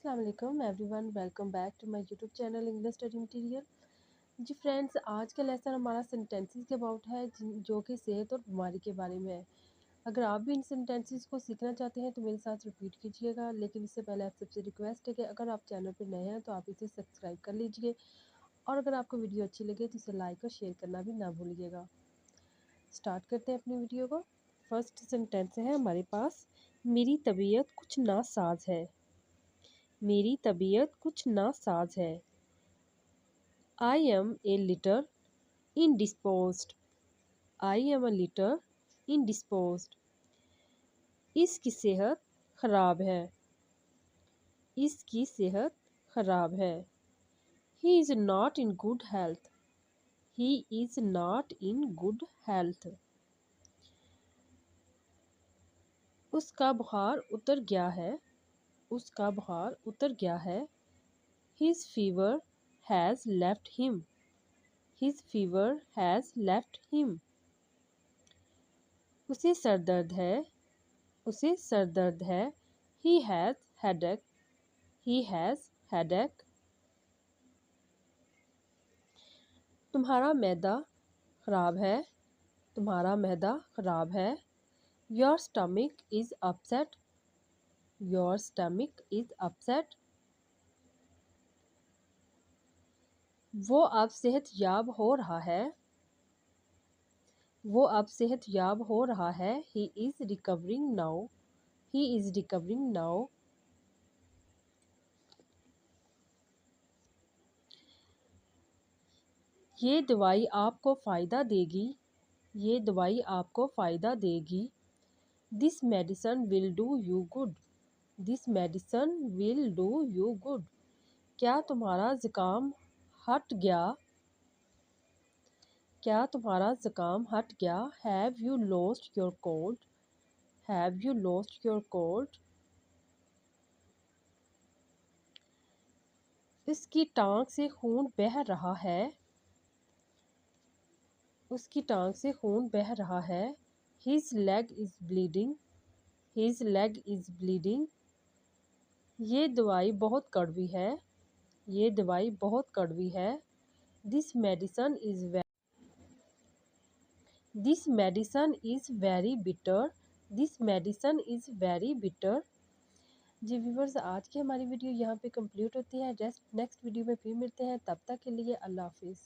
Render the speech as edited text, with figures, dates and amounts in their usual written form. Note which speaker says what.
Speaker 1: अस्सलाम वालेकुम everyone, welcome back to my YouTube channel English study material. जी friends, आज का लेसन हमारा सेंटेंसेस के अबाउट है जो कि सेहत और बीमारी के बारे में है। अगर आप भी इन सेंटेंसेस को सीखना चाहते हैं तो मेरे साथ रिपीट कीजिएगा, लेकिन इससे पहले आप सबसे रिक्वेस्ट है कि अगर आप चैनल पर नए हैं तो आप इसे सब्सक्राइब कर लीजिए और अगर आपको वीडियो अच्छी लगे तो इसे लाइक और शेयर करना भी ना भूलिएगा। स्टार्ट करते हैं अपनी वीडियो को। फर्स्ट सेंटेंस है हमारे पास, मेरी तबीयत कुछ नासाज है। मेरी तबीयत कुछ नासाज है। I am a little indisposed. I am a little indisposed. इसकी सेहत खराब है। इसकी सेहत खराब है। He is not in good health. He is not in good health. उसका बुखार उतर गया है। उसका बुखार उतर गया है। His fever has left him. His fever has left him. उसे सर दर्द है। उसे सर दर्द है। He has headache. He has headache. तुम्हारा मैदा खराब है। तुम्हारा मैदा खराब है। Your stomach is upset. Your stomach is upset. वो अब सेहतयाब हो रहा है। वो अब सेहतयाब हो रहा है। He is recovering now. He is recovering now. ये दवाई आपको फ़ायदा देगी। ये दवाई आपको फ़ायदा देगी। This medicine will do you good. This medicine will do you good. क्या तुम्हारा ज़ुकाम हट गया? क्या तुम्हारा ज़ुकाम हट गया? Have you lost your cold? Have you lost your cold? इसकी टांग से खून बह रहा है। उसकी टांग से खून बह रहा है। His leg is bleeding. His leg is bleeding. ये दवाई बहुत कड़वी है। ये दवाई बहुत कड़वी है। This medicine is This medicine is very bitter. This medicine is very bitter. जी व्यूवर्स, आज की हमारी वीडियो यहाँ पे कंप्लीट होती है। नेक्स्ट वीडियो में फिर मिलते हैं, तब तक के लिए अल्लाह हाफिज़।